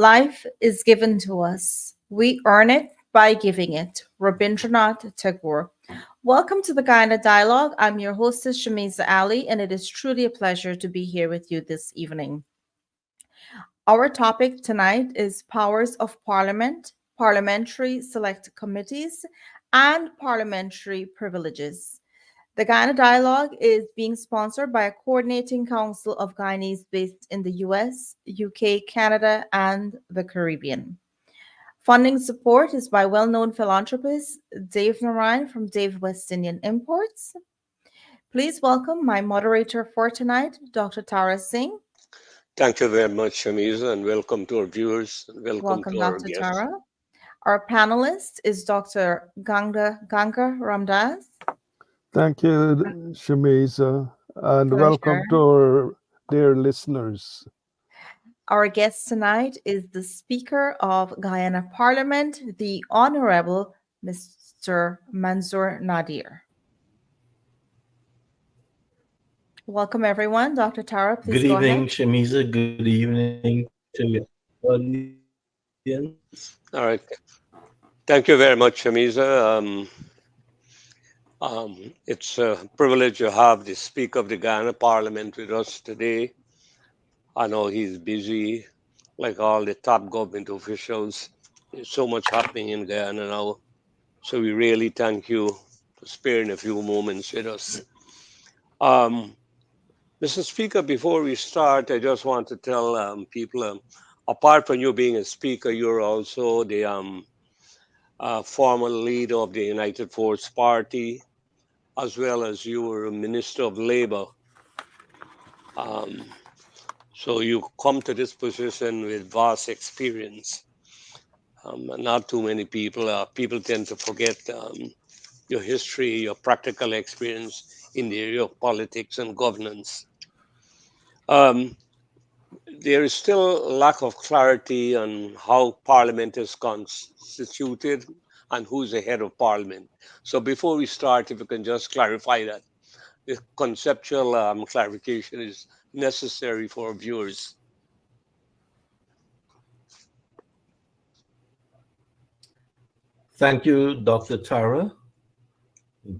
Life is given to us. We earn it by giving it. Rabindranath Tagore. Welcome to the Guyana Dialogue. I'm your hostess, Shamiza Ali, and it is truly a pleasure to be here with you this evening. Our topic tonight is powers of Parliament, parliamentary select committees, and parliamentary privileges. The Guyana Dialogue is being sponsored by a coordinating council of Guyanese based in the US, UK, Canada, and the Caribbean. Funding support is by well known philanthropist Dave Narayan from Dave West Indian Imports. Please welcome my moderator for tonight, Dr. Tara Singh. Thank you very much, Shamiza, and welcome to our viewers and welcome Welcome, to our Dr. guests. Tara. Our panelist is Dr. Ganga Ramdas. Thank you, Shamiza, and Pleasure. welcome to our dear listeners. Our guest tonight is the Speaker of Guyana Parliament, the Honorable Mr. Manzoor Nadir. Welcome, everyone. Dr. Tara, please Good go evening, ahead. Shamiza. Good evening to your audience. All right. Thank you very much, Shamiza. It's a privilege to have the Speaker of the Guyana Parliament with us today. I know he's busy, like all the top government officials. There's so much happening in Guyana now. So we really thank you for sparing a few moments with us. Mr. Speaker, before we start, I just want to tell people, apart from you being a speaker, you're also the former leader of the United Force Party, as well as you were a Minister of Labor. So you come to this position with vast experience. Not too many people tend to forget your history, your practical experience in the area of politics and governance. There is still a lack of clarity on how Parliament is constituted and who's the head of Parliament. So before we start, if you can just clarify that. The conceptual clarification is necessary for our viewers. Thank you, Dr. Tara.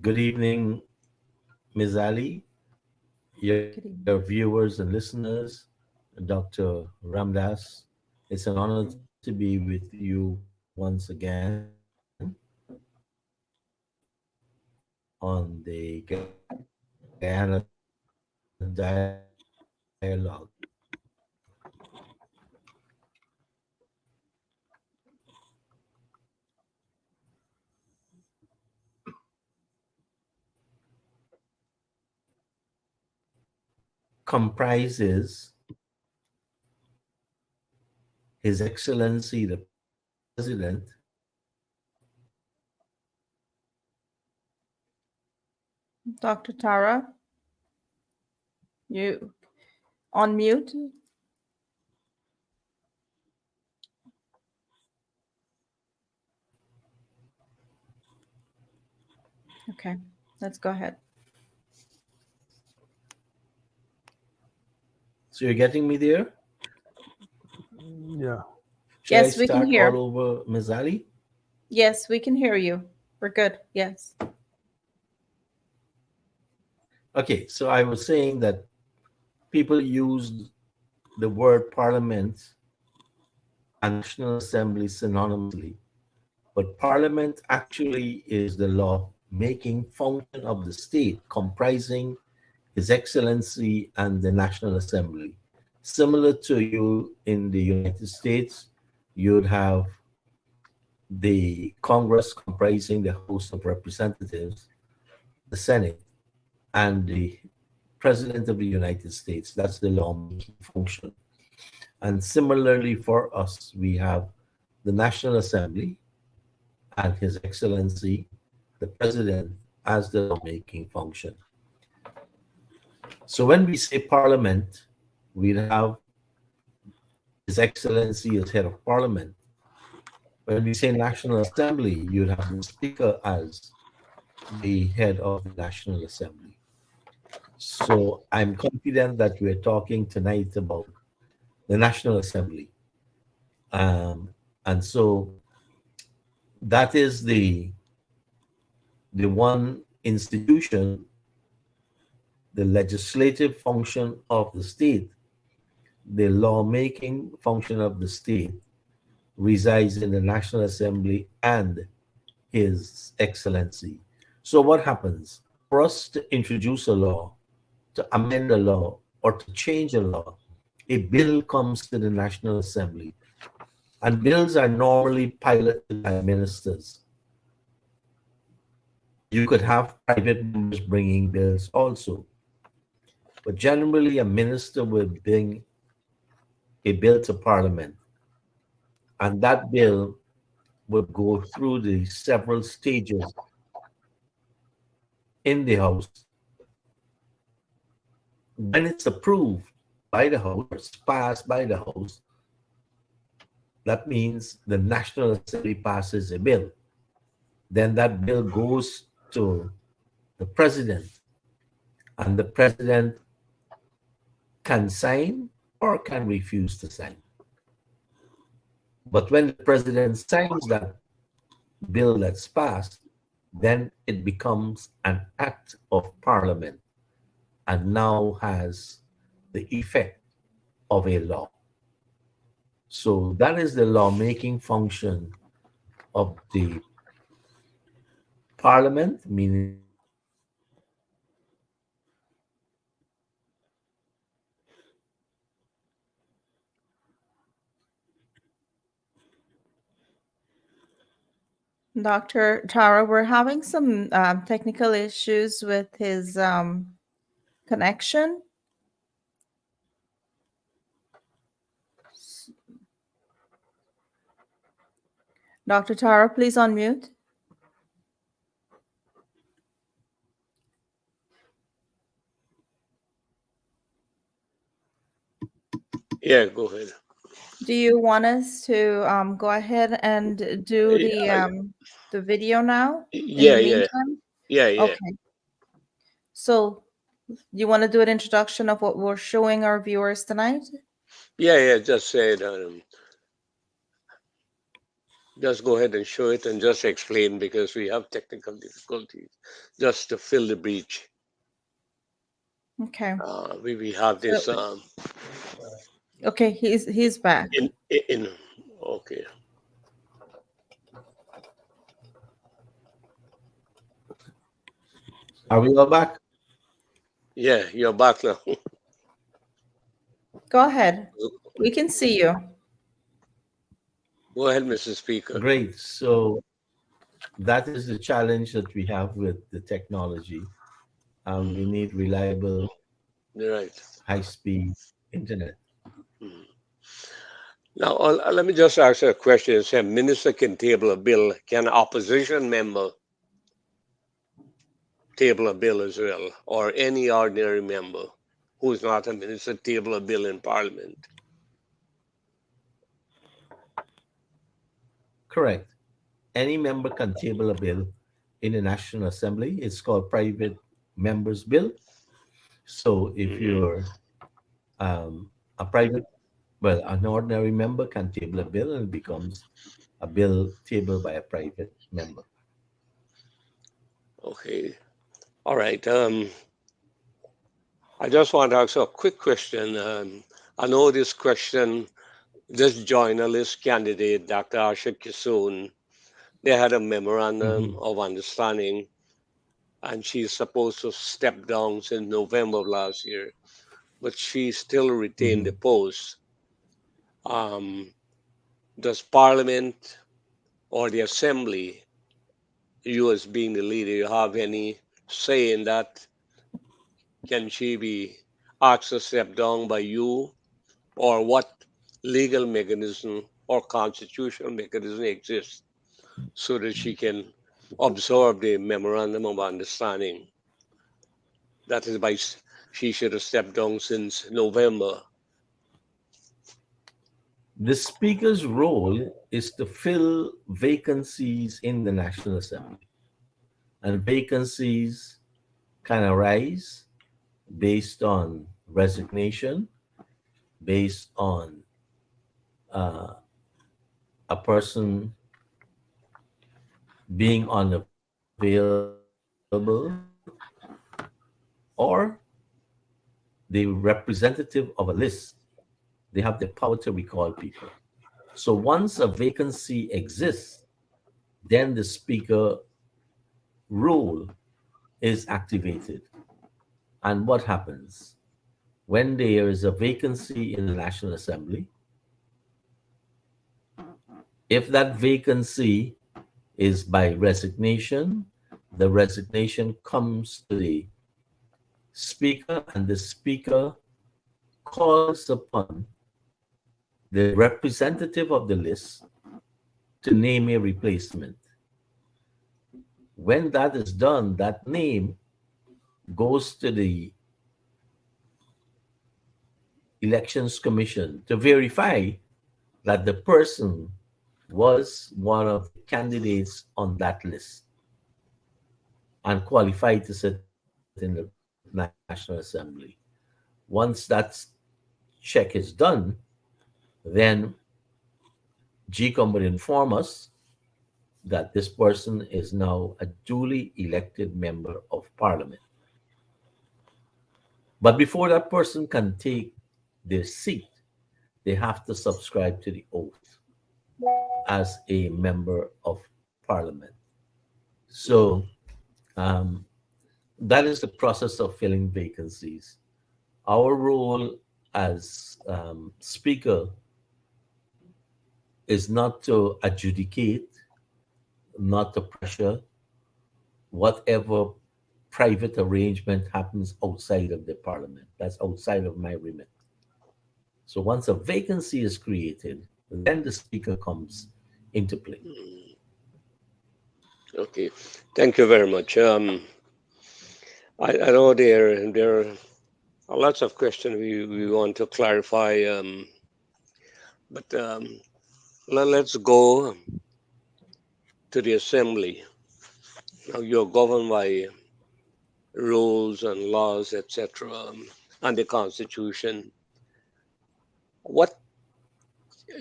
Good evening, Ms. Ali, your viewers and listeners, Dr. Ramdas. It's an honor to be with you once again on the Guyana Dialogue. Comprises His Excellency the President, Dr. Tara, you on mute. Okay, let's go ahead. So you're getting me there? Yeah. Should Yes, I we can start hear. all over, Ms. Ali? Yes, we can hear you. We're good. Yes. Okay, so I was saying that people use the word parliament and National Assembly synonymously, but parliament actually is the law-making function of the state, comprising His Excellency and the National Assembly. Similar to you in the United States, you'd have the Congress comprising the House of Representatives, the Senate, and the President of the United States. That's the lawmaking function. And similarly for us, we have the National Assembly and His Excellency, the President, as the lawmaking function. So when we say Parliament, we'd have His Excellency as head of Parliament. When we say National Assembly, you'd have the Speaker as the head of the National Assembly. So I'm confident that we're talking tonight about the National Assembly. Um, and so that is the one institution, the legislative function of the state, the lawmaking function of the state resides in the National Assembly and His Excellency. So what happens? For us to introduce a law, to amend a law, or to change a law, a bill comes to the National Assembly. And bills are normally piloted by ministers. You could have private members bringing bills also. But generally, a minister will bring a bill to Parliament, and that bill will go through the several stages in the House. When it's approved by the House, or it's passed by the House, that means the National Assembly passes a bill. Then that bill goes to the President, and the President can sign or can refuse to sign. But when the President signs that bill that's passed, then it becomes an act of Parliament and now has the effect of a law. So that is the lawmaking function of the Parliament, meaning the National Assembly. Dr. Tara, we're having some technical issues with his connection. Dr. Tara, please unmute. Yeah, go ahead. Do you want us to go ahead and do the video now in Yeah, the yeah, meantime? yeah, yeah, Okay. So you want to do an introduction of what we're showing our viewers tonight? yeah. Just say it. Just go ahead and show it and just explain because we have technical difficulties. Just to fill the breach. Okay. We have So, this okay, he's back. in okay. Are we all back? Yeah, you're back now. Go ahead. We can see you. Go ahead, Mr. Speaker. Great. So that is the challenge that we have with the technology. We need reliable, You're right. high-speed internet. Mm. Now, let me just ask you a question. Say, a minister can table a bill. Can an opposition member table a bill as well, or any ordinary member who is not a minister table a bill in Parliament? Correct. Any member can table a bill in the National Assembly. It's called private members bill. So if you're a private, well, an ordinary member can table a bill and it becomes a bill tabled by a private member. Okay. All right. I just want to ask a quick question. I know this question, this journalist candidate, Dr. Asha Kisoon, they had a memorandum Mhm. of understanding, and she's supposed to step down since November of last year, but she still retained the Mhm. post. Um, does Parliament or the Assembly, you as being the leader, you have any say in that? Can she be asked to step down by you, or what legal mechanism or constitutional mechanism exists so that she can absorb the memorandum of understanding? That is by she should have stepped down since November. The Speaker's role is to fill vacancies in the National Assembly. And vacancies can arise based on resignation, based on uh, a person being unavailable, or the representative of a list. They have the power to recall people. So once a vacancy exists, then the speaker rule is activated. And what happens? When there is a vacancy in the National Assembly, if that vacancy is by resignation, the resignation comes to the speaker, and the speaker calls upon the representative of the list to name a replacement. When that is done, that name goes to the Elections Commission to verify that the person was one of the candidates on that list and qualified to sit in the National Assembly. Once that check is done, then GCOM would inform us that this person is now a duly elected member of parliament. But before that person can take their seat, they have to subscribe to the oath as a member of parliament. So um, that is the process of filling vacancies. Our role as speaker is not to adjudicate, not to pressure whatever private arrangement happens outside of the parliament. That's outside of my remit. So once a vacancy is created, then the speaker comes into play. Okay, thank you very much. I know there are lots of questions we want to clarify, but let's go to the assembly. Now you're governed by rules and laws, etc., and the constitution. What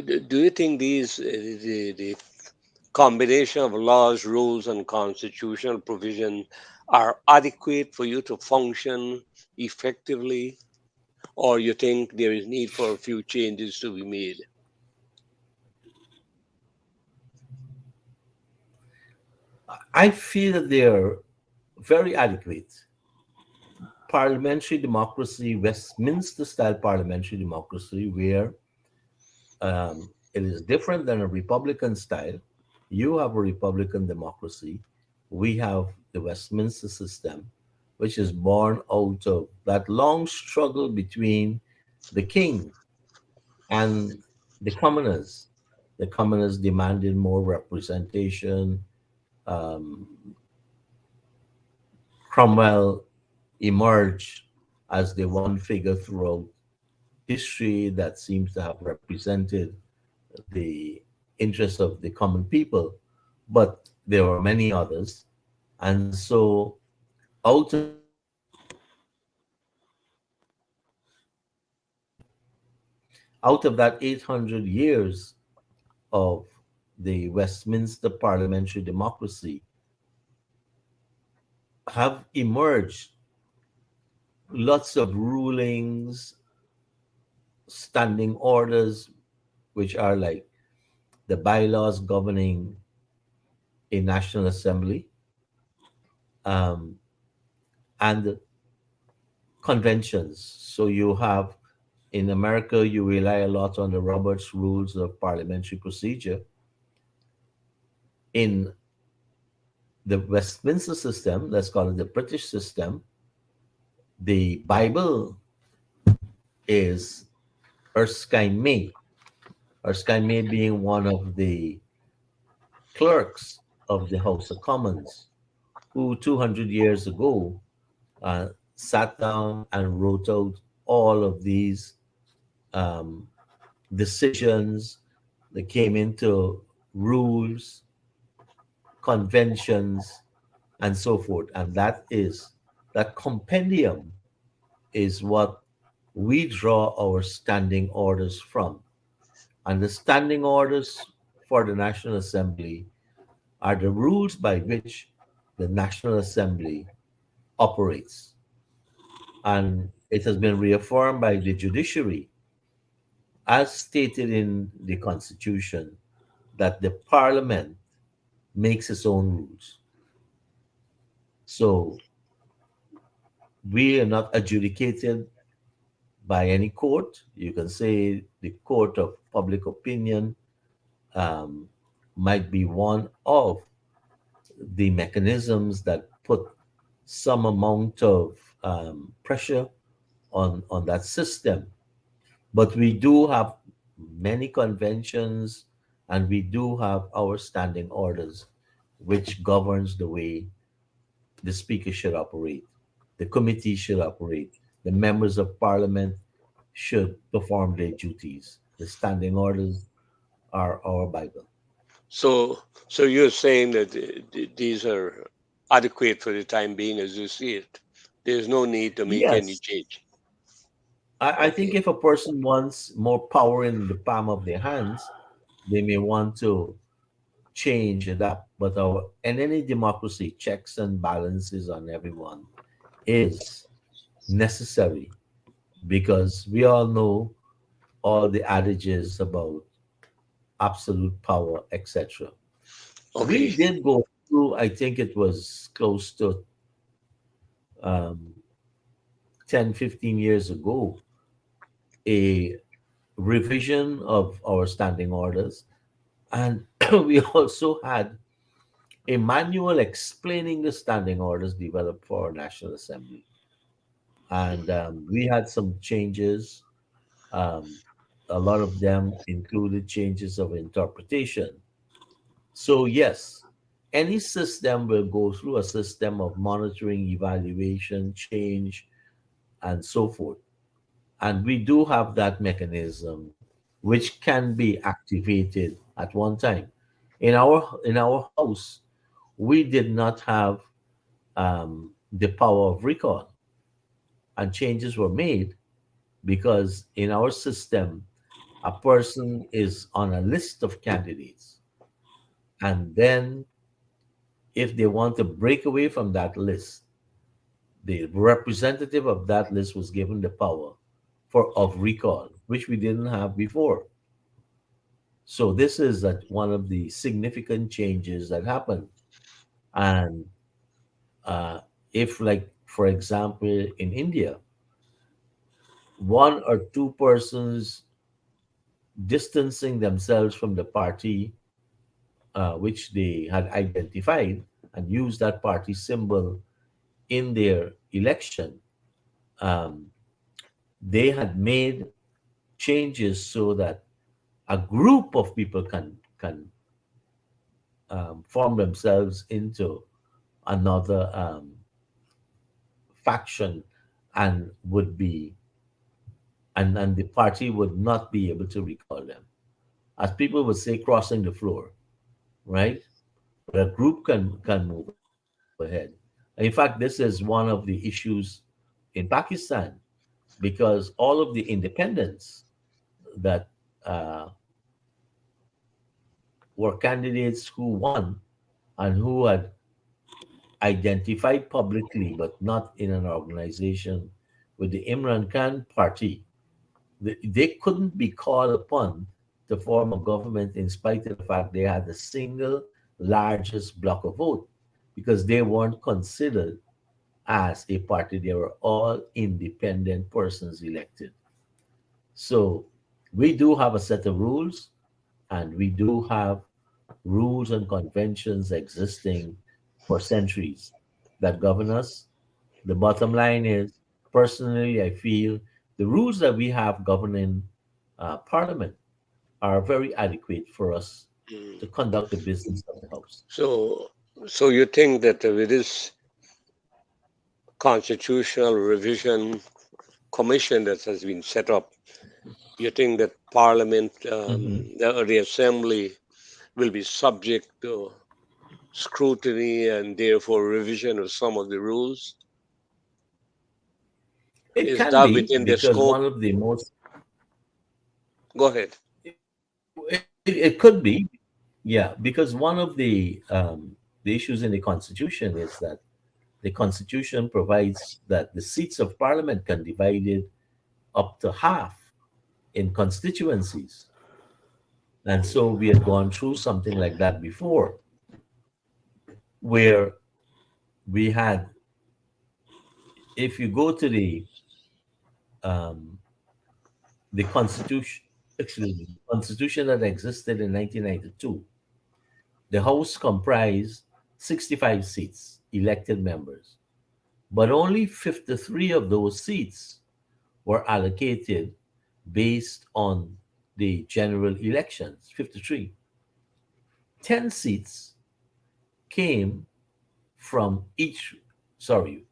do you think the combination of laws, rules, and constitutional provision are adequate for you to function effectively, or you think there is need for a few changes to be made? I feel that they're very adequate. Parliamentary democracy, Westminster style parliamentary democracy, where it is different than a Republican style. You have a Republican democracy. We have the Westminster system, which is born out of that long struggle between the king and the commoners. The commoners demanded more representation. Um, Cromwell emerged as the one figure throughout history that seems to have represented the interests of the common people, but there were many others. And so, out of that 800 years of the Westminster parliamentary democracy, have emerged lots of rulings, standing orders, which are like the bylaws governing a national assembly, um, and conventions. So you have in America, you rely a lot on the Roberts Rules of Parliamentary Procedure. In the Westminster system, let's call it the British system, the Bible is Erskine May. Erskine May being one of the clerks of the House of Commons, who 200 years ago sat down and wrote out all of these um, decisions that came into rules, conventions, and so forth. And that compendium is what we draw our standing orders from. And the standing orders for the National Assembly are the rules by which the National Assembly operates. And it has been reaffirmed by the judiciary, as stated in the Constitution, that the Parliament makes its own rules. So we are not adjudicated by any court. You can say the court of public opinion um, might be one of the mechanisms that put some amount of pressure on that system. But we do have many conventions and we do have our standing orders, which governs the way the speaker should operate, the committee should operate, the members of parliament should perform their duties. The standing orders are our Bible. So, so you're saying that these are adequate for the time being as you see it. There's no need to make any Yes, change. I think Okay. if a person wants more power in the palm of their hands, they may want to change it up. But in any democracy, checks and balances on everyone is necessary because we all know all the adages about absolute power, etc. We Okay. did go through, I think it was close to um, 10, 15 years ago, a revision of our standing orders. And we also had a manual explaining the standing orders developed for our National Assembly. And we had some changes. Um, a lot of them included changes of interpretation. So, yes, any system will go through a system of monitoring, evaluation, change, and so forth. And we do have that mechanism which can be activated at one time. In our house, we did not have the power of recall, and changes were made because in our system, a person is on a list of candidates, and then if they want to break away from that list, the representative of that list was given the power for of recall, which we didn't have before. So this is one of the significant changes that happened. And uh, if, like for example, in India, one or two persons distancing themselves from the party which they had identified and used that party symbol in their election, um, they had made changes so that a group of people can form themselves into another faction and would be and the party would not be able to recall them, as people would say, crossing the floor, right? But a group can move ahead. In fact, this is one of the issues in Pakistan, because all of the independents that uh, were candidates who won and who had identified publicly but not in an organization with the Imran Khan party, they couldn't be called upon to form a government in spite of the fact they had the single largest block of vote because they weren't considered as a party. They were all independent persons elected. So we do have a set of rules, and we do have rules and conventions existing for centuries that govern us. The bottom line is, personally, I feel the rules that we have governing Parliament are very adequate for us Mm. to conduct the business of the House. So, so you think that with this constitutional revision commission that has been set up, you think that Parliament, Mhm. the Assembly, will be subject to scrutiny and therefore revision of some of the rules? It Is can that be within the because scope? one of the most Go ahead. it could be. Yeah, because one of the issues in the Constitution is that the Constitution provides that the seats of Parliament can be divided up to half in constituencies. And so we had gone through something like that before, where we had, if you go to um, the Constitution, excuse me, the Constitution that existed in 1992, the House comprised 65 seats, elected members, but only 53 of those seats were allocated based on the general elections, 53. 10 seats came from each, sorry,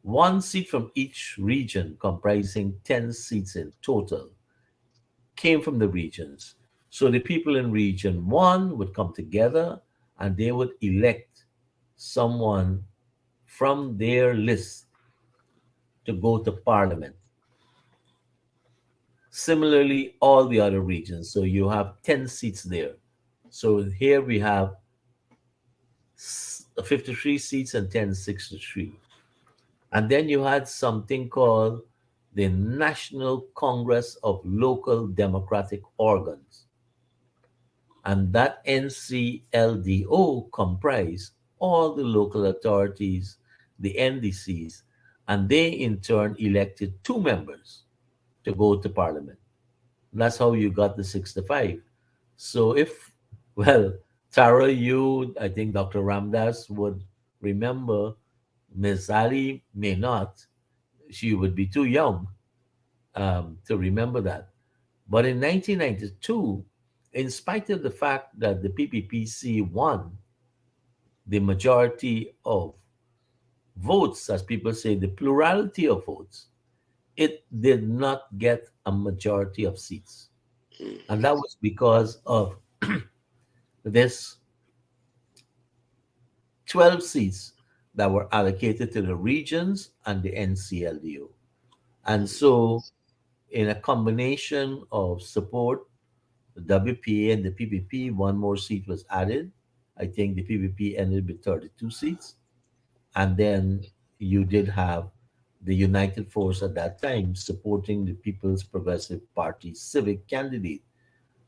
one seat from each region, comprising 10 seats in total, came from the regions. So the people in region one would come together and they would elect someone from their list to go to parliament. Similarly, all the other regions. So you have 10 seats there. So here we have 53 seats and 1063. And then you had something called the National Congress of Local Democratic Organs. And that NCLDO comprised all the local authorities, the NDCs, and they in turn elected two members to go to parliament. That's how you got the 65. So if, well, Tara, you, I think Dr. Ramdas would remember, Ms. Ali may not. She would be too young to remember that. But in 1992, in spite of the fact that the PPPC won the majority of votes, as people say, the plurality of votes, it did not get a majority of seats. And that was because of this 12 seats that were allocated to the regions and the NCLDO. And so, in a combination of support, the WPA and the PPP, one more seat was added. I think the PPP ended with 32 seats. And then you did have the United Force at that time supporting the People's Progressive Party civic candidate,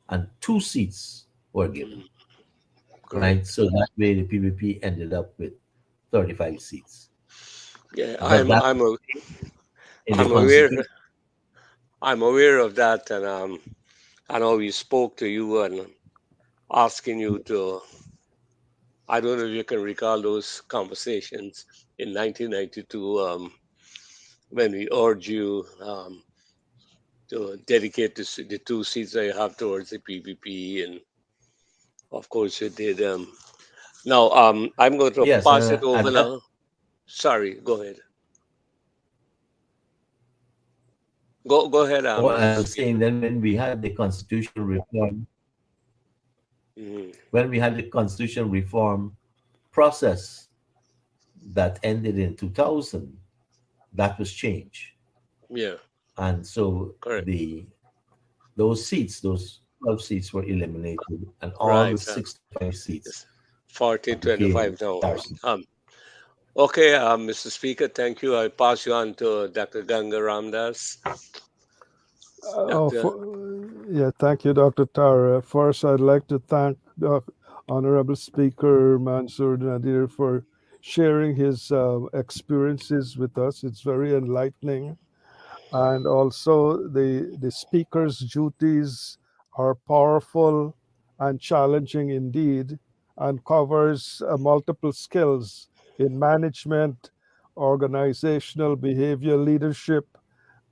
and two seats were given, Correct. right? So that way the PPP ended up with 35 seats. Yeah, But that in the I'm aware Constitution. I'm aware of that, and I know we spoke to you and asking you to. I don't know if you can recall those conversations in 1992 when we urged you to dedicate the two seats that you have towards the PPP, and of course you did. Now I'm going to Yes, pass it and over at that, now. Sorry, go ahead. Go ahead, oh, I Mr. was saying Speaker. then when we had the constitutional reform, Hmm. when we had the constitutional reform process that ended in 2000, that was changed. Yeah, And so correct. those seats, those 12 seats were eliminated, and all the Right. 65 seats It's 40, became 25 now. Darcy. Okay, Mr. Speaker, thank you. I pass you on to Dr. Ganga Ramdas. Oh, Doctor, yeah, thank you, Dr. Tara. First, I'd like to thank the Honorable Speaker Manzoor Nadir for sharing his experiences with us. It's very enlightening. And also, the speaker's duties are powerful and challenging indeed, and covers multiple skills in management, organizational behavior, leadership,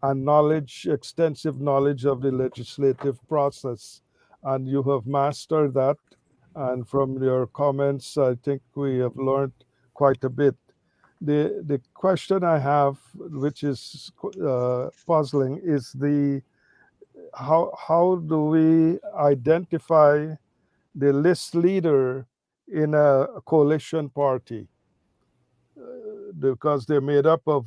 and knowledge, extensive knowledge of the legislative process. And you have mastered that. And from your comments, I think we have learned quite a bit. The question I have, which is puzzling, is the how do we identify the list leader in a coalition party? Because they're made up of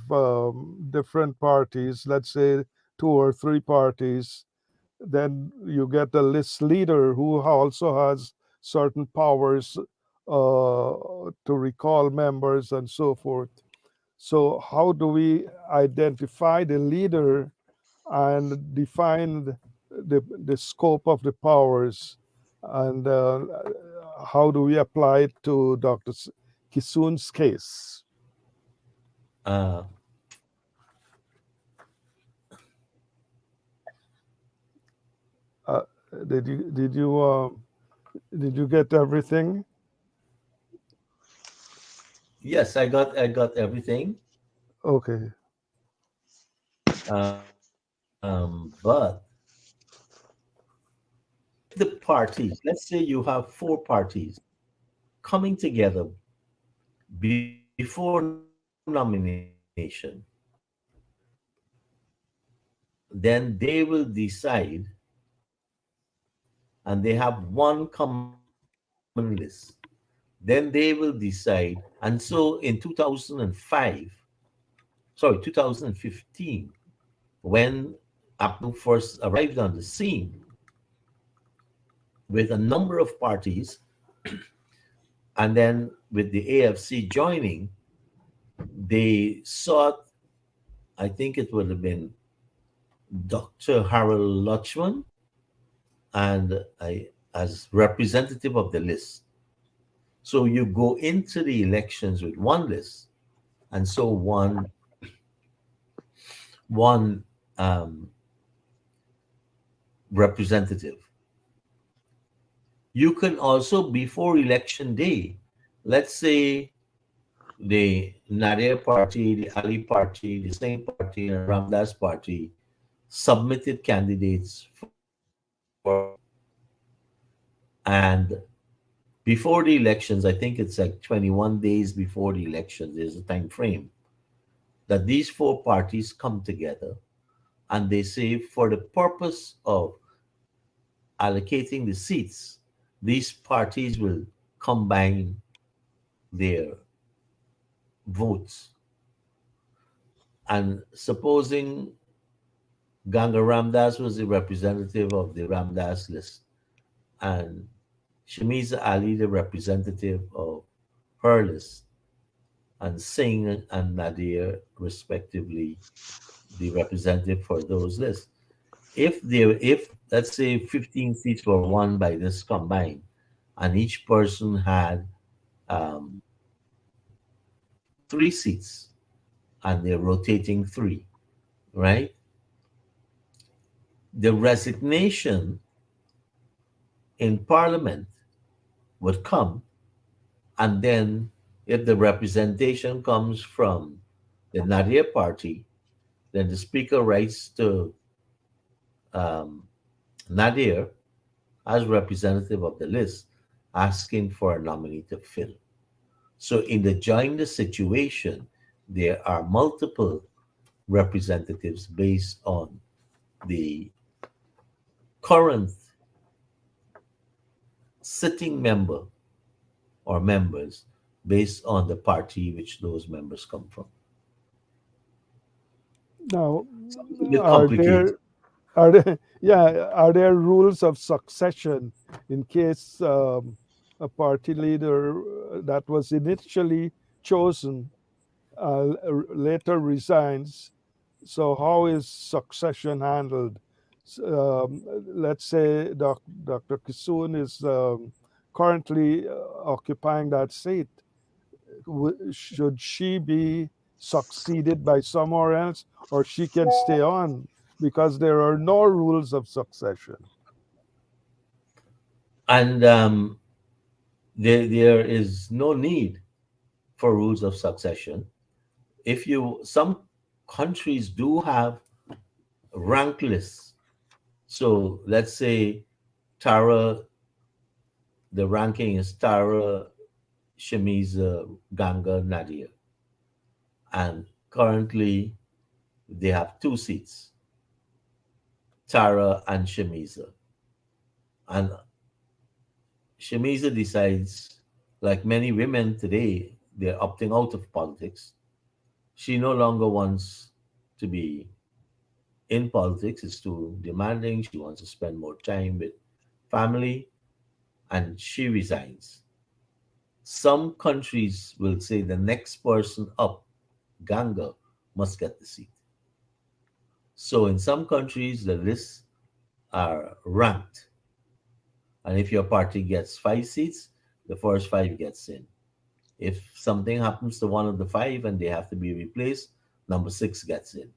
different parties, let's say two or three parties, then you get a list leader who also has certain powers to recall members and so forth. So, how do we identify the leader and define the scope of the powers? And how do we apply it to Dr. Kisun's case? Uh, Uh, did you get everything? yes, I got everything. Okay. But if the parties, let's say you have four parties coming together before nomination, then they will decide, and they have one common list. Then they will decide. And so in 2005, sorry, 2015, when APNU first arrived on the scene with a number of parties, and then with the AFC joining, they sought, I think it would have been Dr. Harold Lutchman, and as representative of the list. So you go into the elections with one list, and so one um, representative. You can also, before election day, let's say the Nadir party, the Ali party, the Singh party, and Ramdas party submitted candidates for election. And before the elections, I think it's like 21 days before the elections, there's a time frame that these four parties come together and they say, for the purpose of allocating the seats, these parties will combine their votes. And supposing Ganga Ramdas was the representative of the Ramdas list, and Shamiza Ali, the representative of her list, and Singh and Nadir, respectively, the representative for those lists. If let's say 15 seats were won by this combined, and each person had um, 3 seats, and they're rotating three, right? The resignation in Parliament would come, and then if the representation comes from the Nadir party, then the Speaker writes to um, Nadir as representative of the list, asking for a nominee to fill. So in the joiner situation, there are multiple representatives based on the current sitting member or members based on the party which those members come from. Now, It's a bit are complicated. there are there rules of succession in case a party leader that was initially chosen later resigns? So how is succession handled? Let's say Dr. Kisun is currently occupying that seat. Should she be succeeded by somewhere else, or she can stay on because there are no rules of succession? And there is no need for rules of succession. If you, some countries do have rank lists. So let's say Tara, the ranking is Tara, Shamiza, Ganga, Nadia. And currently they have 2 seats, Tara and Shamiza. And Shamiza decides, like many women today, they're opting out of politics. She no longer wants to be in politics. It's too demanding. She wants to spend more time with family. and she resigns. Some countries will say the next person up, Ganga, must get the seat. So in some countries, the lists are ranked. And if your party gets 5 seats, the first five gets in. If something happens to one of the five and they have to be replaced, number six gets in.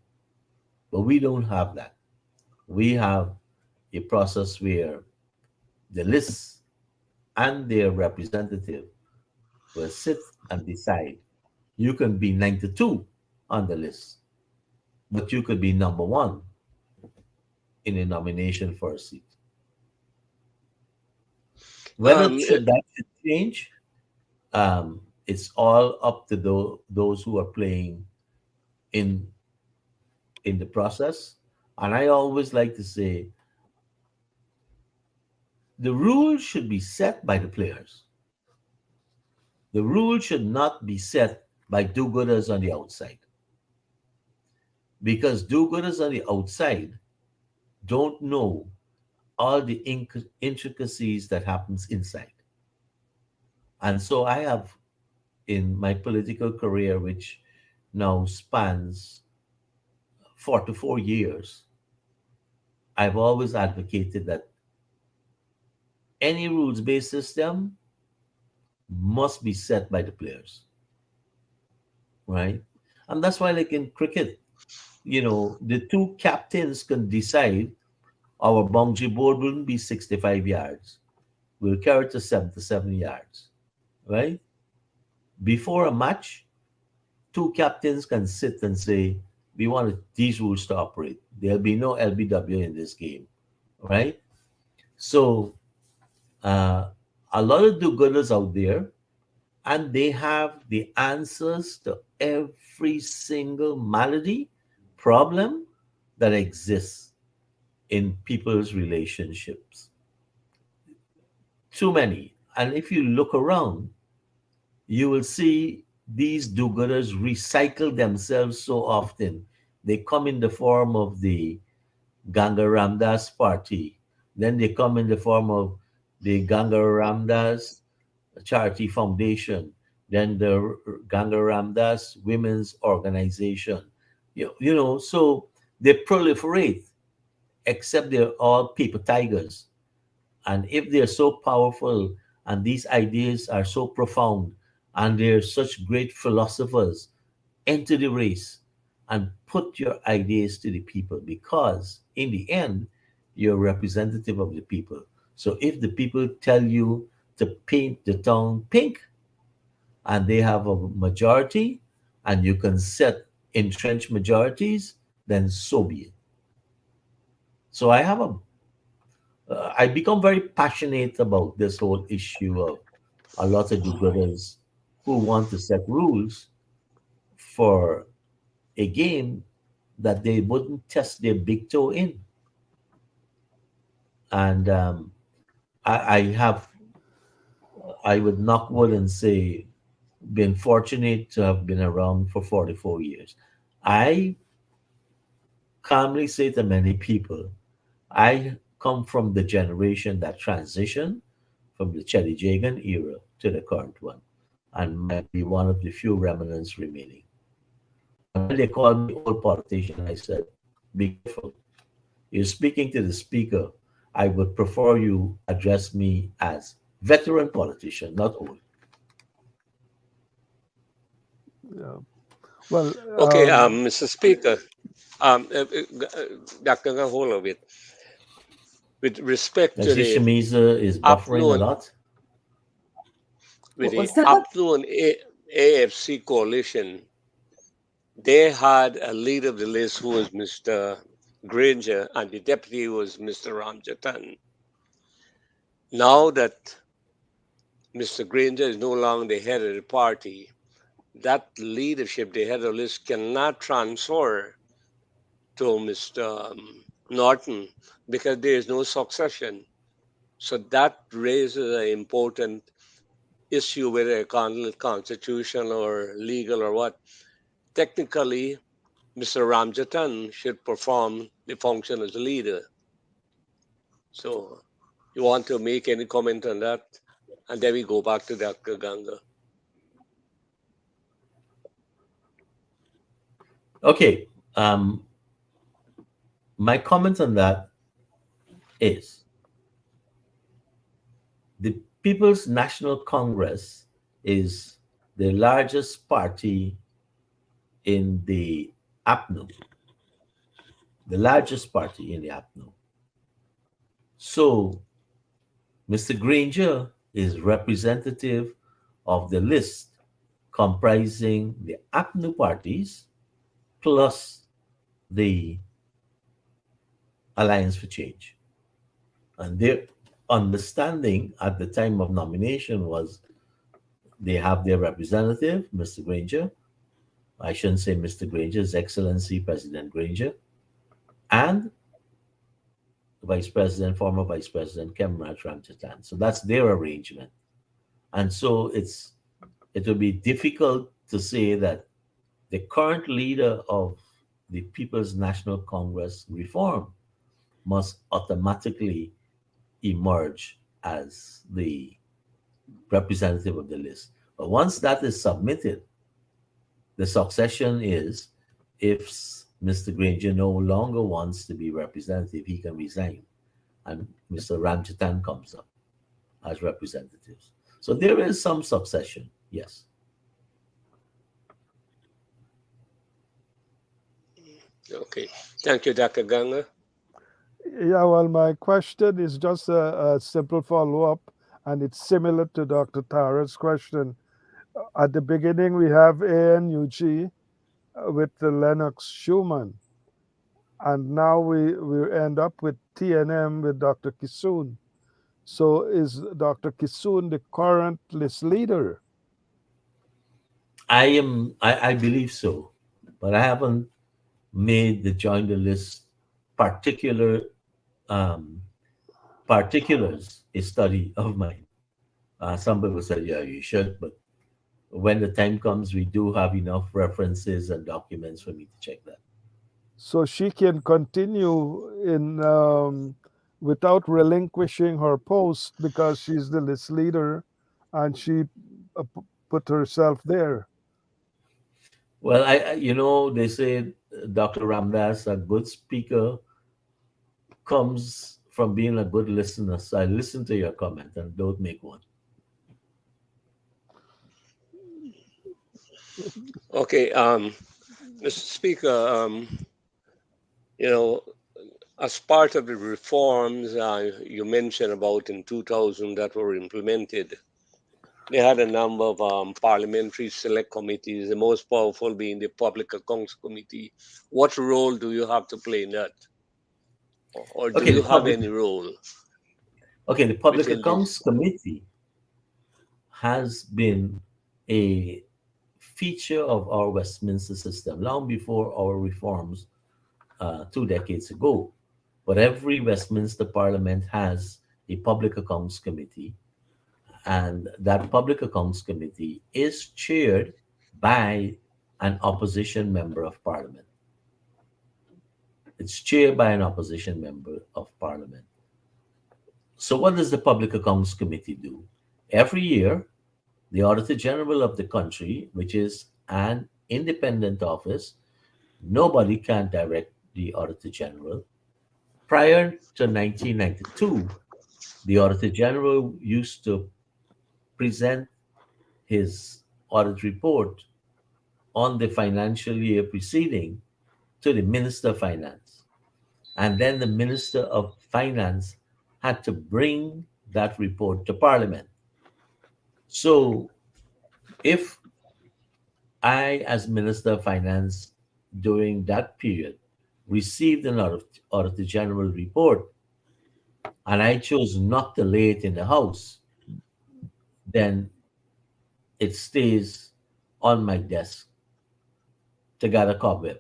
But we don't have that. We have a process where the lists and their representative will sit and decide. You can be 92 on the list, but you could be number one in a nomination for a seat. Whether Um, should that should change, it's all up to those who are playing in in the process. And I always like to say the rules should be set by the players. The rules should not be set by do-gooders on the outside, because do-gooders on the outside don't know all the intricacies that happens inside. And so I have, in my political career, which now spans 4 to 4 years, I've always advocated that any rules-based system must be set by the players, right? And that's why, like in cricket, the two captains can decide our boundary board wouldn't be 65 yards. We'll carry it to 77 yards, right? Before a match, two captains can sit and say, we want these rules to operate. There'll be no LBW in this game, right? So uh, a lot of do-gooders out there, and they have the answers to every single malady, problem that exists in people's relationships. Too many. And if you look around, you will see these do-gooders recycle themselves so often. They come in the form of the Ganga Ramdas party. Then they come in the form of the Ganga Ramdas Charity Foundation. Then the Ganga Ramdas Women's Organization. So they proliferate, except they're all paper tigers. And if they're so powerful and these ideas are so profound and they're such great philosophers, enter the race and put your ideas to the people, because in the end, you're representative of the people. So if the people tell you to paint the town pink and they have a majority and you can set entrenched majorities, then so be it. So I become very passionate about this whole issue of a lot of do-gooders who want to set rules for a game that they wouldn't test their big toe in. And I would knock wood and say, been fortunate to have been around for 44 years. I calmly say to many people, I come from the generation that transitioned from the Chelly Jagan era to the current one, and might be one of the few remnants remaining. And when they called me old politician, I said, be careful. You're speaking to the speaker. I would prefer you address me as veteran politician, not old. Yeah. Well, okay, Mr. Speaker, Dr. Gaholowit, with respect I to see the Shamiza is buffering a afternoon, lot. with What the was that? afternoon AFC coalition, they had a leader of the list who was Mr. Granger, and the deputy was Mr. Ramjatan. Now that Mr. Granger is no longer the head of the party, that leadership, the head of the list, cannot transfer to Mr. Norton because there is no succession. So that raises an important issue, whether constitutional or legal or what. Technically, Mr. Ramjatan should perform the function as a leader. So You want to make any comment on that? And then we go back to Dr. Ganga. Okay. My comment on that is the People's National Congress is the largest party in the APNU, the largest party in the APNU. So Mr. Granger is representative of the list comprising the APNU parties plus the Alliance for Change. And their understanding at the time of nomination was they have their representative, Mr. Granger. I shouldn't say Mr. Granger, His Excellency President Granger, and former Vice President Kemrat Ramchatan. So that's their arrangement. And so it will be difficult to say that the current leader of the People's National Congress reform must automatically emerge as the representative of the list. But once that is submitted, the succession is if Mr. Granger no longer wants to be representative, he can resign. And Mr. Ramchatan comes up as representatives. So there is some succession, yes. Okay. Thank you, Dr. Ganga. Yeah, well, my question is just a simple follow-up, and it's similar to Dr. Tara's question. At the beginning, we have ANUG with the Lennox Schumann, and now we end up with TNM with Dr. Kisoon. So is Dr. Kisoon the current list leader? I believe so, but I haven't made the join the list particulars a study of mine. Some people said, yeah, you should, but when the time comes, we do have enough references and documents for me to check that. So she can continue in without relinquishing her post because she's the list leader, and she put herself there. Well, they say Dr. Ramdas, a good speaker, comes from being a good listener. So I listen to your comment and don't make one. Okay, Mr. Speaker, as part of the reforms you mentioned about in 2000 that were implemented, they had a number of parliamentary select committees, the most powerful being the Public Accounts Committee. What role do you have to play in that? Or do you have any role? Okay, the Public Accounts Committee has been a feature of our Westminster system long before our reforms 2 decades ago. But every Westminster Parliament has a Public Accounts Committee, and that Public Accounts Committee is chaired by an opposition member of Parliament. It's chaired by an opposition member of Parliament. So what does the Public Accounts Committee do? Every year, the Auditor General of the country, which is an independent office, nobody can direct the Auditor General. Prior to 1992, the Auditor General used to present his audit report on the financial year preceding to the Minister of Finance. And then the Minister of Finance had to bring that report to Parliament. So if I, as Minister of Finance, during that period, received an Auditor General report and I chose not to lay it in the House, then it stays on my desk to gather cobweb.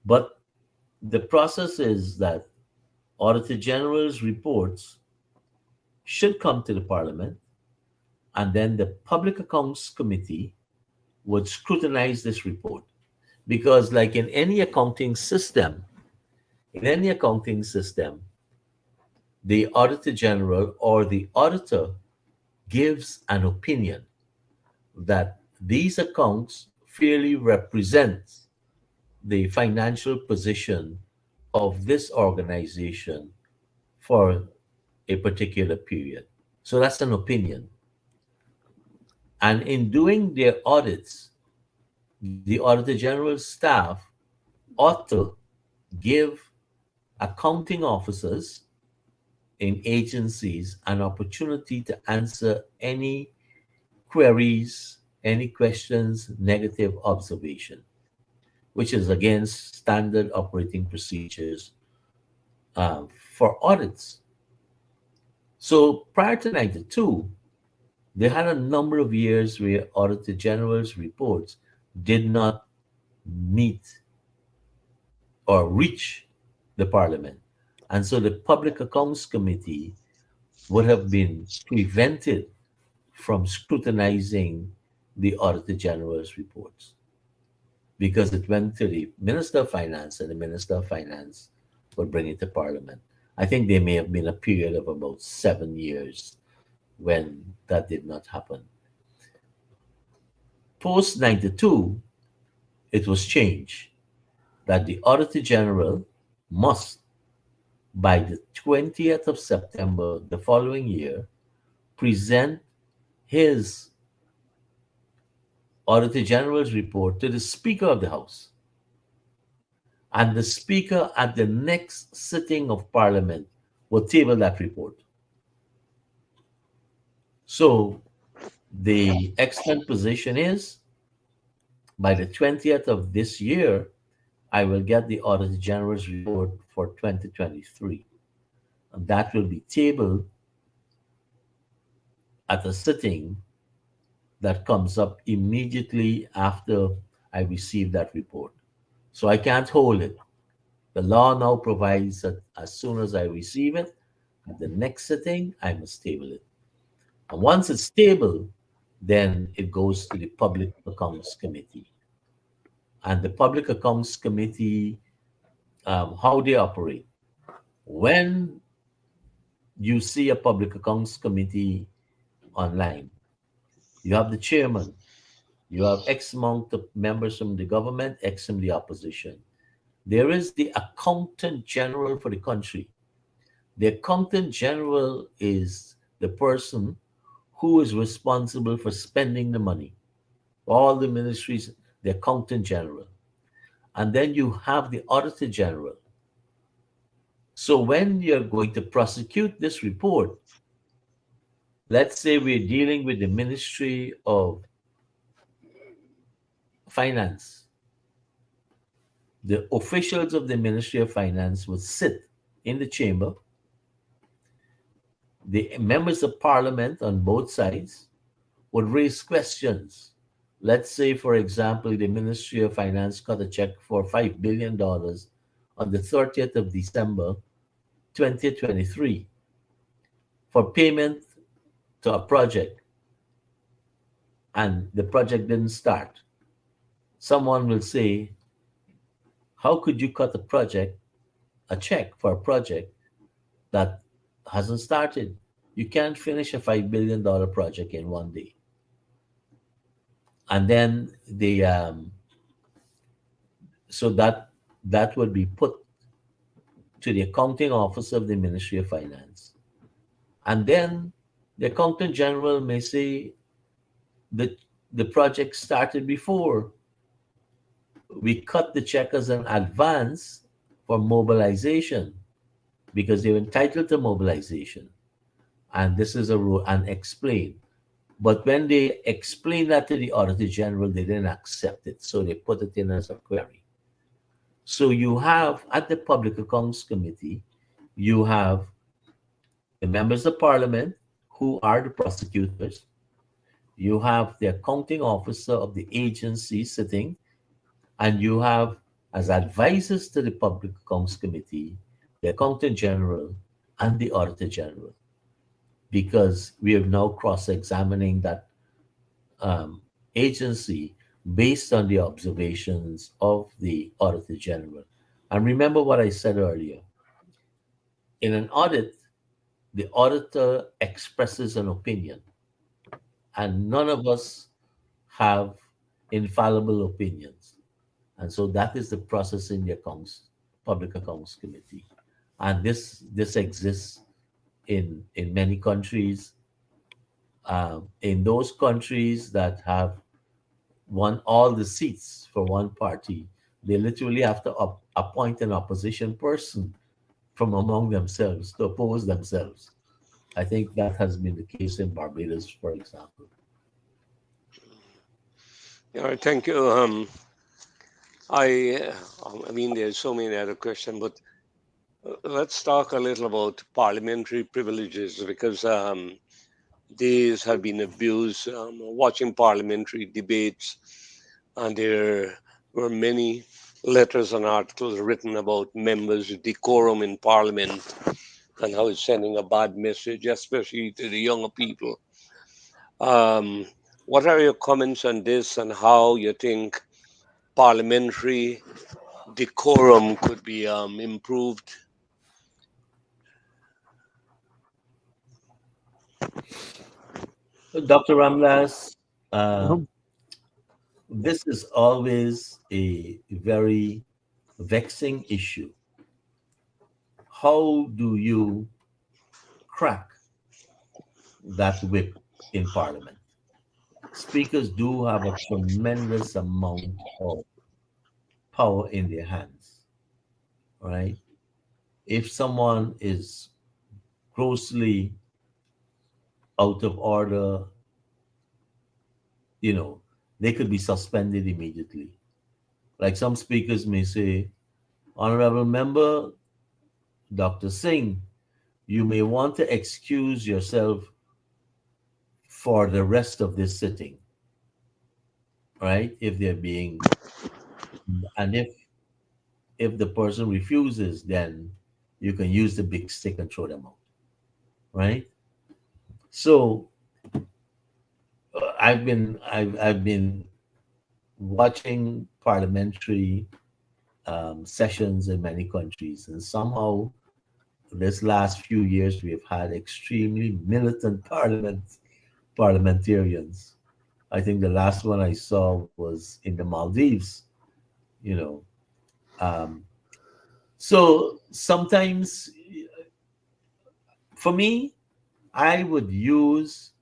But the process is that Auditor General's reports should come to the Parliament, and then the Public Accounts Committee would scrutinize this report. Because like in any accounting system, the Auditor General or the auditor gives an opinion that these accounts fairly represent the financial position of this organization for a particular period. So that's an opinion. And in doing their audits, the Auditor General's staff ought to give accounting officers in agencies an opportunity to answer any queries, any questions, negative observation, which is against standard operating procedures for audits. So prior to 92, they had a number of years where Auditor General's reports did not meet or reach the Parliament. And so the Public Accounts Committee would have been prevented from scrutinizing the Auditor General's reports because it went to the Minister of Finance, and the Minister of Finance would bring it to Parliament. I think there may have been a period of about 7 years when that did not happen. Post 92, it was changed that the Auditor General must, by the 20th of September the following year, present his Auditor General's report to the Speaker of the House. And the Speaker at the next sitting of Parliament will table that report. So the excellent position is by the 20th of this year, I will get the Auditor General's report for 2023. And that will be tabled at a sitting that comes up immediately after I receive that report. So I can't hold it. The law now provides that as soon as I receive it, at the next sitting, I must table it. And once it's tabled, then it goes to the Public Accounts Committee. And the Public Accounts Committee, how they operate. When you see a Public Accounts Committee online, you have the chairman, you have X amount of members from the government, X from the opposition. There is the Accountant General for the country. The Accountant General is the person who is responsible for spending the money. All the ministries, the Accountant General. And then you have the Auditor General. So when you're going to prosecute this report, let's say we're dealing with the Ministry of Finance. The officials of the Ministry of Finance would sit in the chamber. The members of Parliament on both sides would raise questions. Let's say, for example, the Ministry of Finance cut a check for $5 billion on the 30th of December, 2023, for payment to a project, and the project didn't start. Someone will say, how could you cut a check for a project that hasn't started? You can't finish a $5 billion project in one day. And then so that would be put to the accounting officer of the Ministry of Finance. And then the Accountant General may say that the project started before. We cut the check as an advance for mobilization because they're entitled to mobilization. And this is a rule, and explain. But when they explained that to the Auditor General, they didn't accept it. So they put it in as a query. So you have, at the Public Accounts Committee, you have the members of Parliament who are the prosecutors. You have the accounting officer of the agency sitting, and you have, as advisors to the Public Accounts Committee, the Accountant General and the Auditor General, because we are now cross-examining that agency based on the observations of the Auditor General. And remember what I said earlier. In an audit, the auditor expresses an opinion, and none of us have infallible opinions. And so that is the process in the Public Accounts Committee. And this exists in many countries. In those countries that have won all the seats for one party, they literally have to appoint an opposition person from among themselves to oppose themselves. I think that has been the case in Barbados, for example. All right, thank you. I, I mean, there's so many other questions, but let's talk a little about parliamentary privileges because these have been abused. Watching parliamentary debates, and there were many letters and articles written about members' decorum in parliament and how it's sending a bad message, especially to the younger people. Um, what are your comments on this and how you think parliamentary decorum could be improved? Dr. Ramlas, Um, this is always a very vexing issue. How do you crack that whip in Parliament? Speakers do have a tremendous amount of power in their hands, right? If someone is grossly out of order, you know, they could be suspended immediately. Like some speakers may say, Honorable Member Dr. Singh, you may want to excuse yourself for the rest of this sitting, right? If they're being, and if the person refuses, then you can use the big stick and throw them out, right? So I've been watching parliamentary sessions in many countries, and somehow this last few years we have had extremely militant parliamentarians. I think the last one I saw was in the Maldives, you know. Um, so sometimes, for me, I would use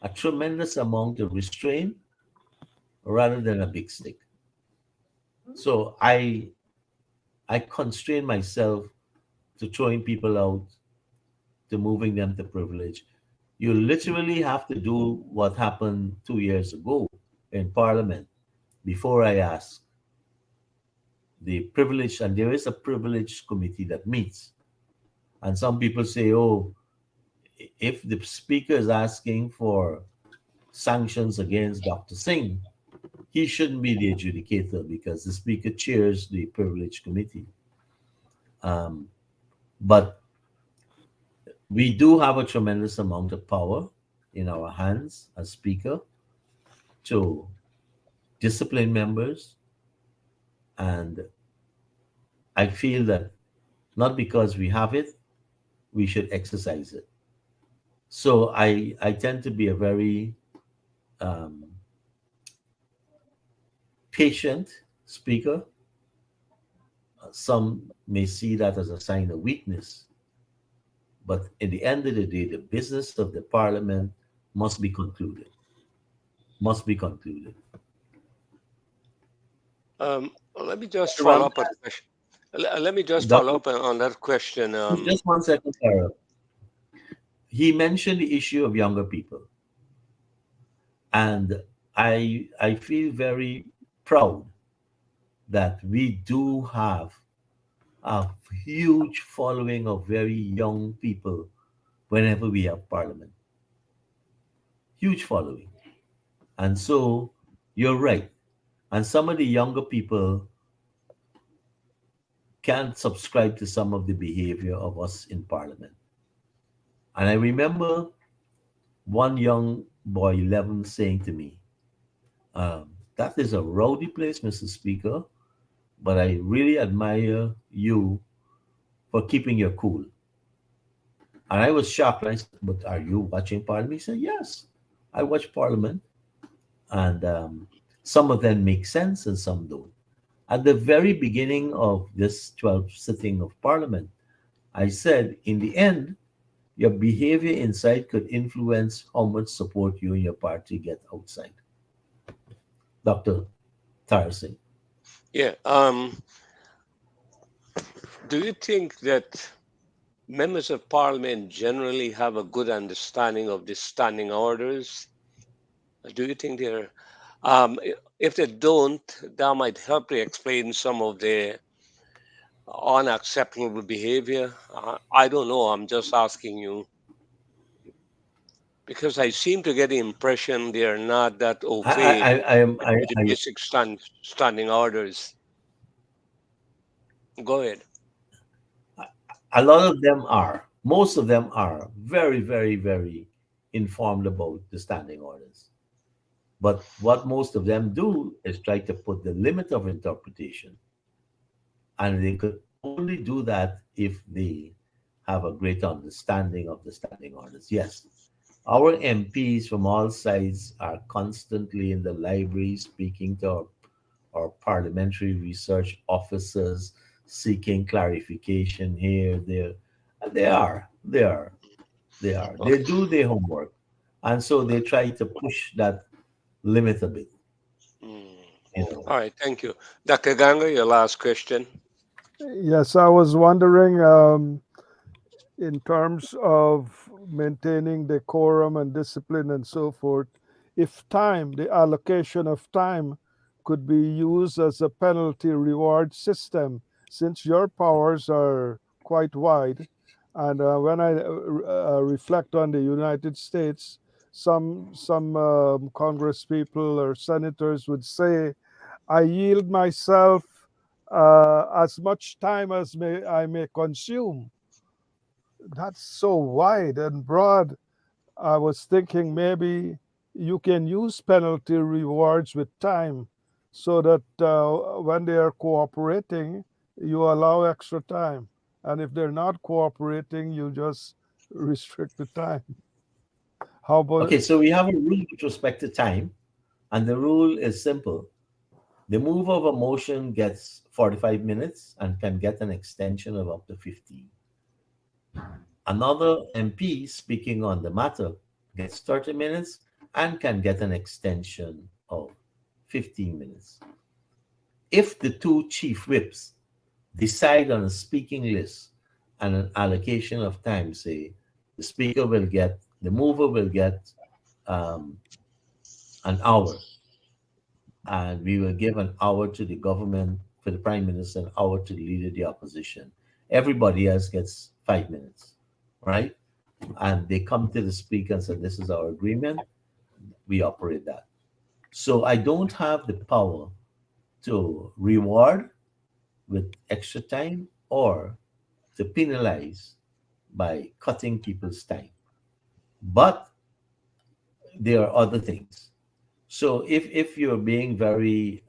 a tremendous amount of restraint rather than a big stick. So I constrain myself to throwing people out, to moving them to privilege. You literally have to do what happened 2 years ago in Parliament. Before I ask the privilege, and there is a privilege committee that meets, and some people say, oh, if the speaker is asking for sanctions against Dr. Singh, he shouldn't be the adjudicator because the speaker chairs the privilege committee. Um, but we do have a tremendous amount of power in our hands as speaker to discipline members, and I feel that not because we have it, we should exercise it. So I tend to be a very um, patient speaker. Some may see that as a sign of weakness, but in the end of the day, the business of the parliament must be concluded. Must be concluded. Let me just Dr. follow Ram, up a question. Let me just follow Dr. up on that question. Just 1 second, Sarah. He mentioned the issue of younger people, and I feel very proud that we do have a huge following of very young people whenever we have parliament. Huge following. And so you're right. And some of the younger people can't subscribe to some of the behavior of us in parliament. And I remember one young boy, 11, saying to me, that is a rowdy place, Mr. Speaker, but I really admire you for keeping your cool. And I was shocked. I said, "But are you watching Parliament?" He said, "Yes, I watch Parliament, and some of them make sense and some don't." At the very beginning of this 12th sitting of Parliament, I said, "In the end, your behavior inside could influence how much support you and your party get outside." Dr. Tara Singh. Yeah. Do you think that members of parliament generally have a good understanding of the standing orders? Do you think they're, if they don't, that might help to explain some of the unacceptable behavior? I don't know. I'm just asking you because I seem to get the impression they're not that au fait with the basic standing orders. Go ahead. A lot of them are, most of them are very, very, very informed about the standing orders. But what most of them do is try to put the limit of interpretation. And they could only do that if they have a great understanding of the standing orders. Yes, our MPs from all sides are constantly in the library speaking to our parliamentary research officers, seeking clarification here, there. And they Okay. do their homework. And so they try to push that limit a bit, Mm. you know. All right. Thank you. Dr. Ganga, your last question. Yes, I was wondering, in terms of maintaining decorum and discipline and so forth, if time, the allocation of time, could be used as a penalty reward system, since your powers are quite wide. And when I reflect on the United States, some Congress people or senators would say, "I yield myself as much time as I may consume." That's so wide and broad. I was thinking maybe you can use penalty rewards with time so that when they are cooperating, you allow extra time. And if they're not cooperating, you just restrict the time. How about Okay, so we have a rule with respect to time, and the rule is simple. The move of a motion gets 45 minutes and can get an extension of up to 15. Another MP speaking on the matter gets 30 minutes and can get an extension of 15 minutes. If the two chief whips decide on a speaking list and an allocation of time, say the mover will get um, an hour, and we will give an hour to the government for the prime minister, an hour to the leader of the opposition. Everybody else gets 5 minutes, right? And they come to the speaker and say, "This is our agreement. We operate that." So I don't have the power to reward with extra time or to penalize by cutting people's time. But there are other things. So if you're being very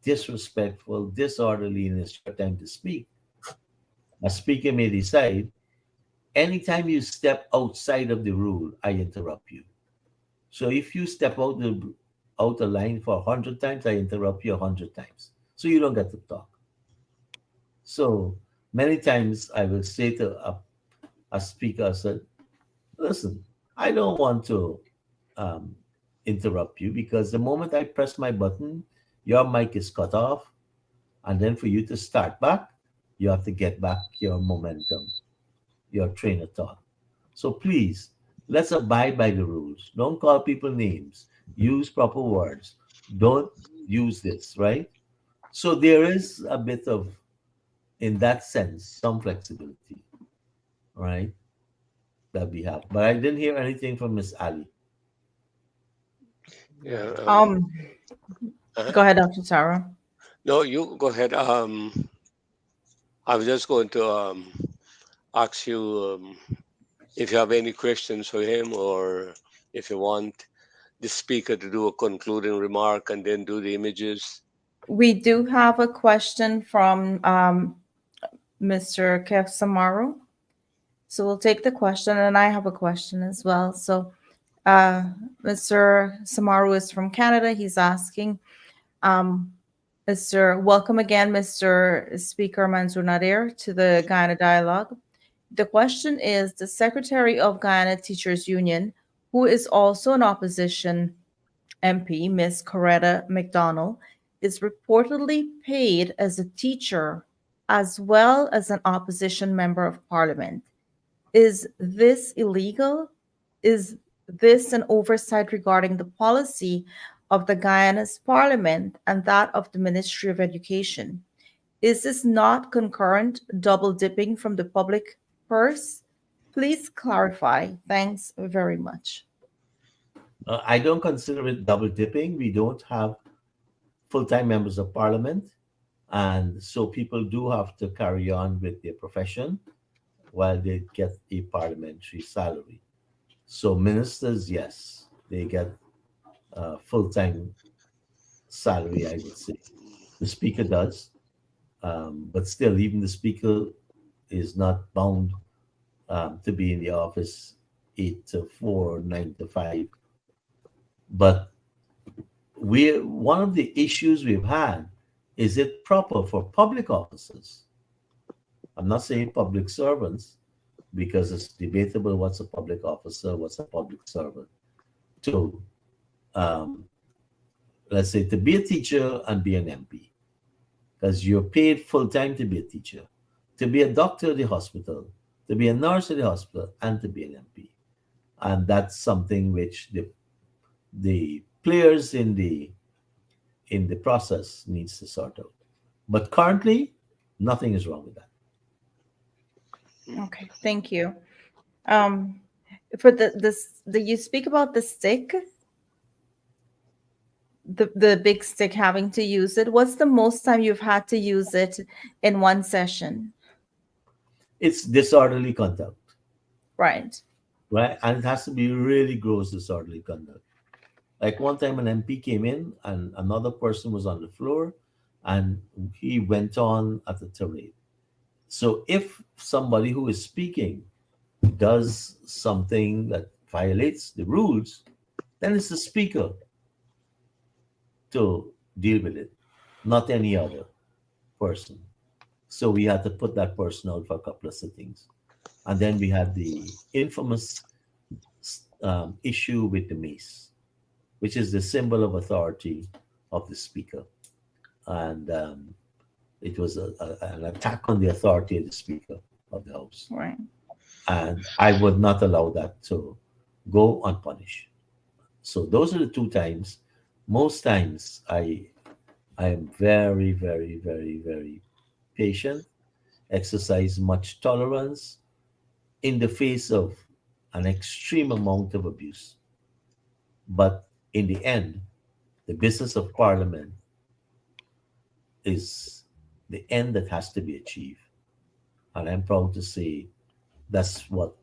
disrespectful, disorderly, and it's your time to speak, a speaker may decide, anytime you step outside of the rule, I interrupt you. So if you step out the line for 100 times, I interrupt you 100 times. So you don't get to talk. So many times I will say to a speaker, I said, "Listen, I don't want to um, interrupt you because the moment I press my button, your mic is cut off. And then for you to start back, you have to get back your momentum, your train of thought. So please, let's abide by the rules. Don't call people names. Use proper words. Don't use this, right?" So there is a bit of, in that sense, some flexibility, right? That we have. But I didn't hear anything from Miss Ali. Yeah. Um, Uh, Go ahead, Dr. Tara. no, you go ahead. I was just going to ask you if you have any questions for him or if you want the speaker to do a concluding remark and then do the images. We do have a question from Mr. Kev Samaru. So we'll take the question, and I have a question as well. So Mr. Samaru is from Canada. He's asking, welcome again, Mr. Speaker Manzoor Nadir, to the Guyana Dialogue. The question is, the Secretary of Guyana Teachers Union, who is also an opposition MP, Ms. Coretta McDonald, is reportedly paid as a teacher as well as an opposition member of parliament. Is this illegal? Is this an oversight regarding the policy of the Guyana's parliament and that of the Ministry of Education? Is this not concurrent double dipping from the public purse? Please clarify. Thanks very much. I don't consider it double dipping. We don't have full-time members of parliament, and so people do have to carry on with their profession while they get a parliamentary salary. So ministers, yes, they get full-time salary, I would say. The speaker does, but still, even the speaker is not bound to be in the office 8 to 4, 9 to 5. But one of the issues we've had is it proper for public officers? I'm not saying public servants, because it's debatable what's a public officer, what's a public servant. To, let's say, to be a teacher and be an MP, because you're paid full-time to be a teacher, to be a doctor at the hospital, to be a nurse at the hospital, and to be an MP. And that's something which the players in the process needs to sort out. But currently, nothing is wrong with that. Okay, thank you. For you speak about the stick, the big stick, having to use it. What's the most time you've had to use it in one session? It's disorderly conduct. Right. Right, and it has to be really gross disorderly conduct. Like one time an MP came in and another person was on the floor and he went on at the tirade. So if somebody who is speaking does something that violates the rules, then it's the speaker to deal with it, not any other person. So we had to put that person out for a couple of sittings. And then we had the infamous issue with the mace, which is the symbol of authority of the speaker. And it was an attack on the authority of the speaker of the House. Right. And I would not allow that to go unpunished. So those are the two times. Most times I am very, very, very, very patient, exercise much tolerance in the face of an extreme amount of abuse. But in the end, the business of parliament is the end that has to be achieved. And I'm proud to say that's what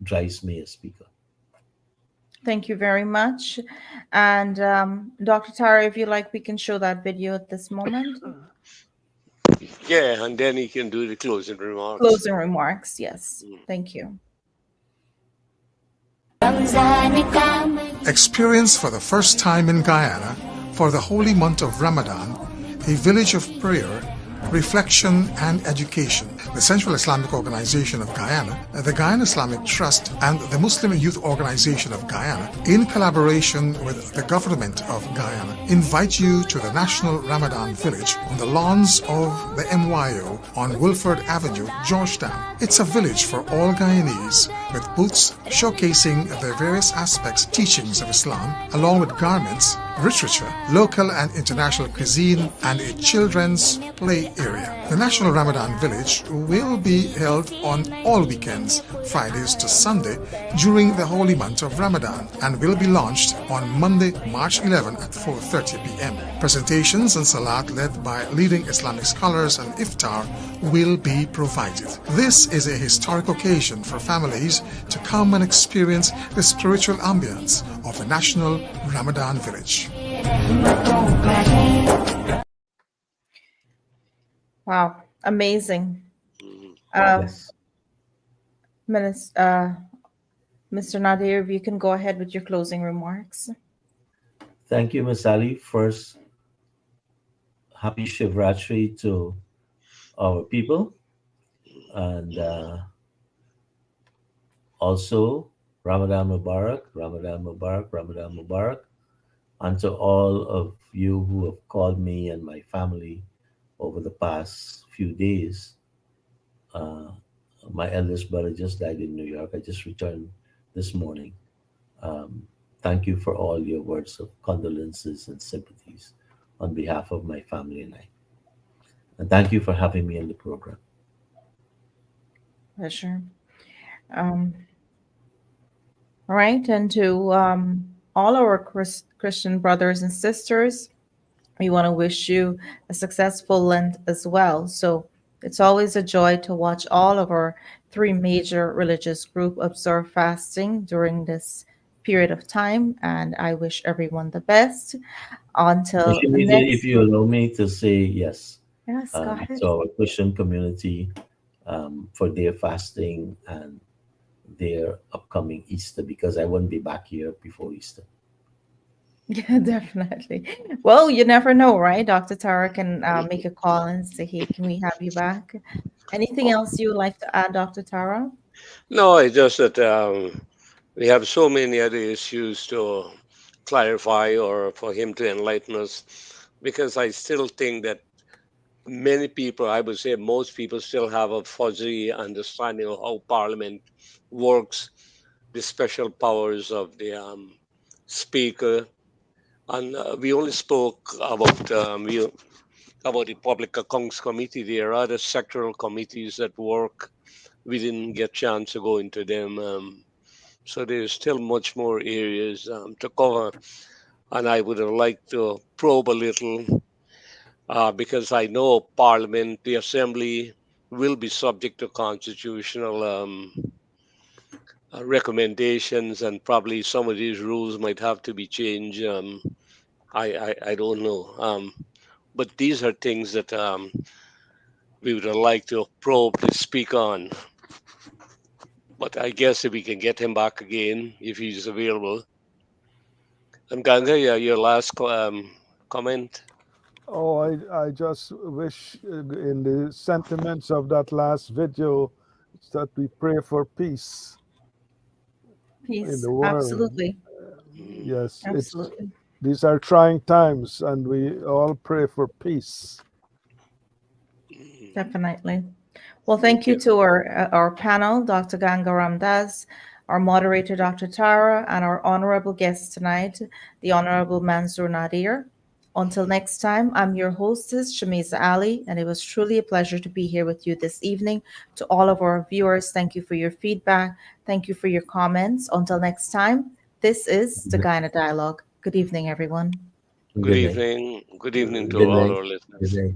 drives me as speaker. Thank you very much. And Dr. Tara, if you like, we can show that video at this moment. Yeah, and then he can do the closing remarks. Closing remarks, yes. Thank you. Experience for the first time in Guyana, for the holy month of Ramadan, a village of prayer, reflection and education. The Central Islamic Organization of Guyana, the Guyana Islamic Trust, and the Muslim Youth Organization of Guyana, in collaboration with the government of Guyana, invite you to the National Ramadan Village on the lawns of the MYO on Wilford Avenue, Georgetown. It's a village for all Guyanese, with booths showcasing the various aspects, teachings of Islam, along with garments, literature, local and international cuisine, and a children's play area. The National Ramadan Village will be held on all weekends, Fridays to Sunday, during the holy month of Ramadan, and will be launched on Monday, March 11 at 4:30 p.m. Presentations and salat led by leading Islamic scholars and iftar will be provided. This is a historic occasion for families to come and experience the spiritual ambience of the National Ramadan Village. Wow, amazing. Yes. Mr. Nadir, if you can go ahead with your closing remarks. Thank you, Miss Ali. First, happy Shivratri to our people, and also Ramadan Mubarak, Ramadan Mubarak, Ramadan Mubarak, and to all of you who have called me and my family over the past few days. Uh, my eldest brother just died in New York. I just returned this morning. Um, Thank you for all your words of condolences and sympathies on behalf of my family and I. And thank you for having me on the program. Pleasure. Um, all right, and to all our Christian brothers and sisters, we want to wish you a successful Lent as well. So it's always a joy to watch all of our three major religious group observe fasting during this period of time, and I wish everyone the best until If next. you allow me to say yes, Yes, go ahead. to our Christian community for their fasting and their upcoming Easter, because I won't be back here before Easter. Yeah, definitely. Well, you never know, right? Dr. Tara can make a call and say, hey, can we have you back? Anything else you would like to add, Dr. Tara? No, it's just that we have so many other issues to clarify or for him to enlighten us, because I still think that many people, I would say most people, still have a fuzzy understanding of how Parliament works, the special powers of the Speaker. And we only spoke about the Public Accounts Committee. There are other sectoral committees that work. We didn't get chance to go into them. So there's still much more areas to cover. And I would have liked to probe a little because I know Parliament, the Assembly, will be subject to constitutional recommendations, and probably some of these rules might have to be changed. I don't know. But these are things that we would like to probe to speak on. But I guess if we can get him back again, if he's available. And Ganga, yeah, your last comment. Oh, I just wish in the sentiments of that last video that we pray for peace in Peace. the world. Absolutely. Mm, Yes, Absolutely. these are trying times, and we all pray for peace. mm. Definitely. Well, thank Thank you you. to our panel, Dr. Ganga Ramdas, our moderator, Dr. Tara, and our honorable guest tonight, the Honorable Manzoor Nadir. Until next time, I'm your hostess, Shamiza Ali, and it was truly a pleasure to be here with you this evening. To all of our viewers, thank you for your feedback. Thank you for your comments. Until next time, this is the Guyana Dialogue. Good evening, everyone. Good Good night. evening. Good evening to Good all night. our Good listeners. night.